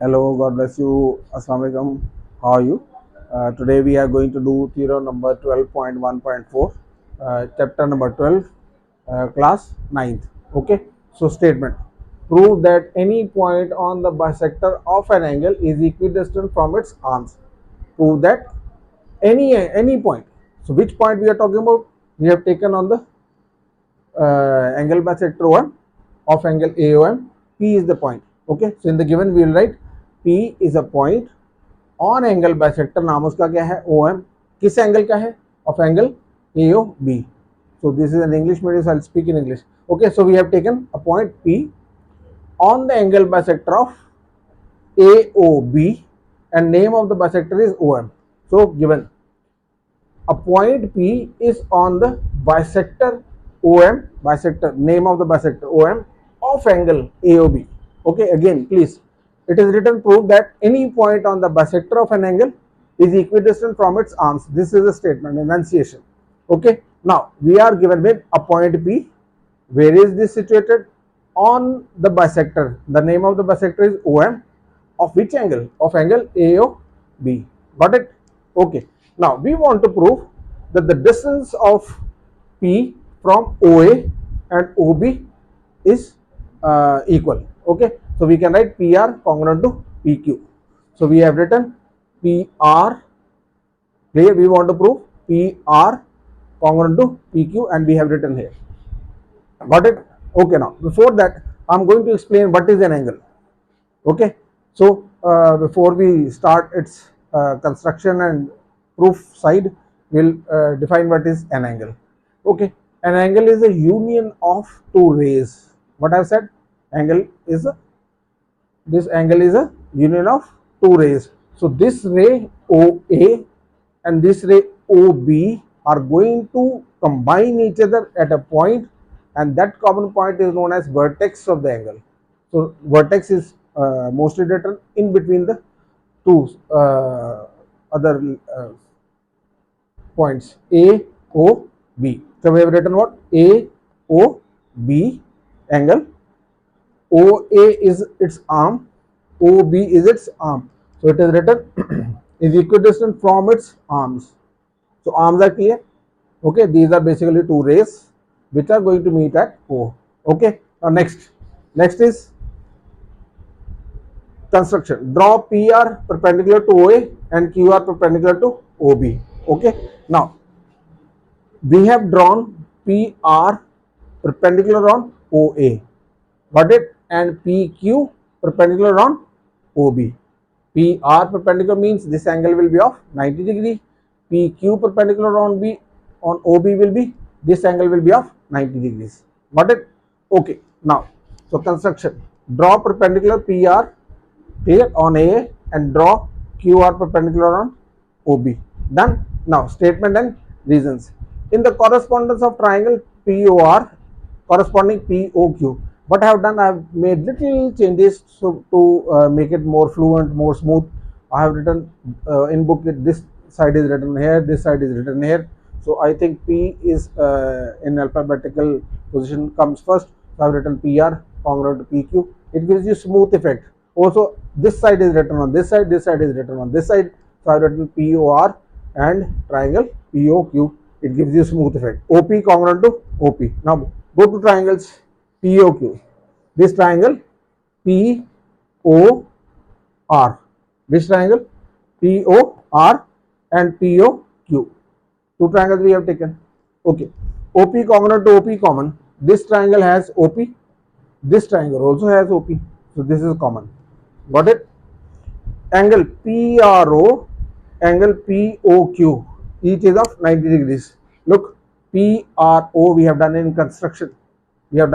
Hello, God bless you. Assalamu alaikum. How are you? Today we are going to do theorem number 12.1.4, chapter number 12, class 9th. Okay. So statement: prove that any point on the bisector of an angle is equidistant from its arms. Prove that any point. So which point we are talking about? We have taken on the angle bisector 1 of angle AOM. P is the point. Okay. So in the given we will write P is a point on angle bisector, नाम उसका क्या है, O M. किस angle का है, of angle A O B. So this is an English medium, I will speak in English. Okay, so we have taken a point P on the angle bisector of A O B and name of the bisector is OM. So given a point P is on the bisector OM, bisector, name of the bisector OM of angle AOB. Okay, again please, it is written prove that any point on the bisector of an angle is equidistant from its arms. This is a statement, enunciation. Okay, now we are given with a point P. Where is this situated? On the bisector. The name of the bisector is OM. Of which angle? Of angle AOB. Got it? Okay. Now we want to prove that the distance of P from OA and OB is equal. Okay. So we can write PR congruent to PQ. So we have written PR. Here we want to prove PR congruent to PQ and we have written here. Got it? Okay. Now before that I am going to explain what is an angle. Okay. So before we start its construction and proof side, we'll define what is an angle. Okay, an angle is a union of two rays. What I've said, this angle is a union of two rays. So this ray OA and this ray OB are going to combine each other at a point, and that common point is known as vertex of the angle. So vertex is mostly written in between the two other points A, O, B. So we have written what? A, O, B angle. OA is its arm, OB is its arm. So it is written is equidistant from its arms. So arms are clear. Okay, these are basically two rays which are going to meet at O. Okay, now next is construction. Draw PR perpendicular to OA and QR perpendicular to OB. Okay, now we have drawn PR perpendicular on OA, got it, and PQ perpendicular on OB. PR perpendicular means this angle will be of 90 degree. PQ perpendicular on OB will be, this angle will be of 90 degrees. Got it? Okay. Now, so construction. Draw perpendicular PR clear on A and draw QR perpendicular on OB. Done. Now statement and reasons. In the correspondence of triangle POR corresponding POQ, what I have done, I have made little changes to make it more fluent, more smooth. I have written in book this side is written here, this side is written here. So I think P is in alphabetical position comes first. So I have written PR congruent to PQ. It gives you smooth effect. Also this side is written on this side, this side is written on this side. So I have written POR and triangle POQ. It gives you smooth effect. OP congruent to OP. Now go to triangles POQ. This triangle POR. Which triangle? POR and POQ. Two triangles we have taken. Okay. OP congruent to OP common. This triangle has OP. This triangle also has OP. So this is common. Got it? Angle PRO, angle POQ, each is of 90 degrees. Look, PRO we have done in construction. PR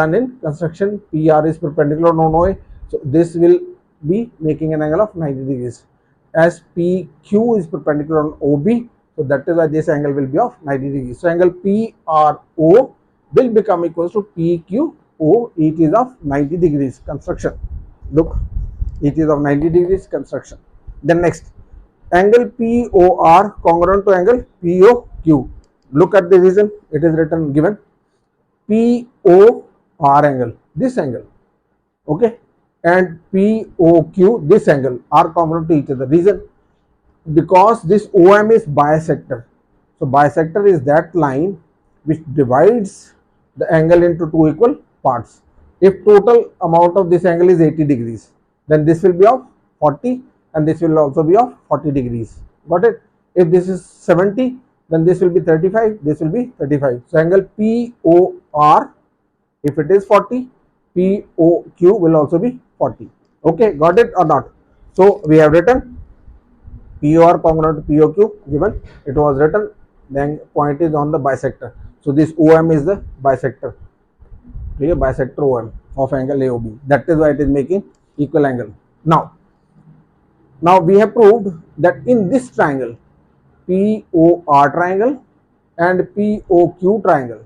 is perpendicular on OA. So this will be making an angle of 90 degrees. As PQ is perpendicular on OB, so that is why this angle will be of 90 degrees. So angle PRO will become equal to PQO. It is of 90 degrees. Construction. Look, it is of 90 degrees construction. Then next, angle POR congruent to angle POQ. Look at the reason. It is written given POR angle, this angle. Okay, and POQ, this angle, are congruent to each other. Reason? Because this OM is bisector. So bisector is that line which divides the angle into two equal parts. If total amount of this angle is 80 degrees, then this will be of 40 and this will also be of 40 degrees. Got it? If this is 70, then this will be 35, this will be 35. So angle POR, if it is 40, POQ will also be 40. Okay, got it or not? So we have written POR congruent to POQ given. It was written, then point is on the bisector. So this OM is the bisector. Clear? Bisector OM of angle AOB. That is why it is making equal angle. Now we have proved that in this triangle, POR triangle and POQ triangle,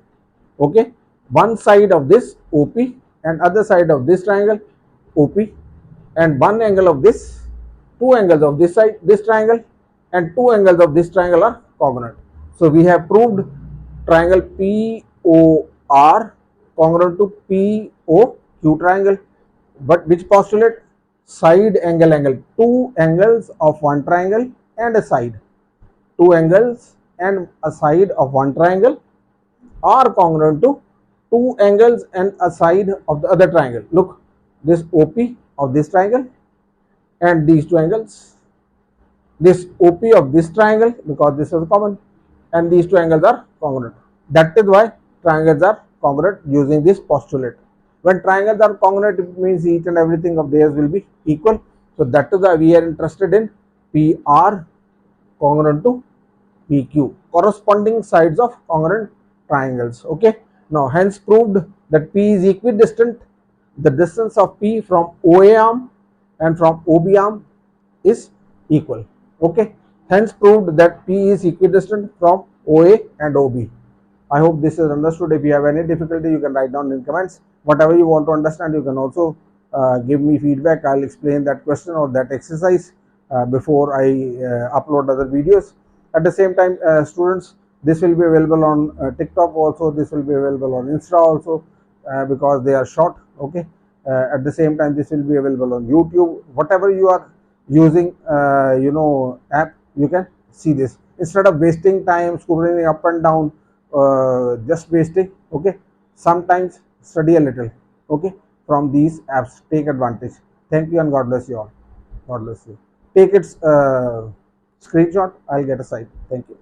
okay, one side of this OP and other side of this triangle OP, and one angle of this, two angles of this side, this triangle, and two angles of this triangle are congruent. So we have proved triangle POR congruent to POQ triangle. But which postulate? Side angle, two angles of one triangle and a side, two angles and a side of one triangle are congruent to two angles and a side of the other triangle. Look, this OP of this triangle and these two angles, this OP of this triangle, because this is common, and these two angles are congruent. That is why triangles are congruent using this postulate. When triangles are congruent, it means each and everything of theirs will be equal. So that is why we are interested in PR congruent to PQ, corresponding sides of congruent triangles. Okay. Now hence proved that P is equidistant. The distance of P from OA arm and from OB arm is equal. Okay. Hence proved that P is equidistant from OA and OB. I hope this is understood. If you have any difficulty, you can write down in comments. Whatever you want to understand, you can also give me feedback. I'll explain that question or that exercise before I upload other videos. At the same time, students, this will be available on TikTok also. This will be available on Insta also because they are short. Okay. At the same time, this will be available on YouTube. Whatever you are using, app, you can see this instead of wasting time scrolling up and down, just wasting. Okay, sometimes study a little. Okay, from these apps, take advantage. Thank you and God bless you all. God bless you. Take its screenshot. I'll get a site. Thank you.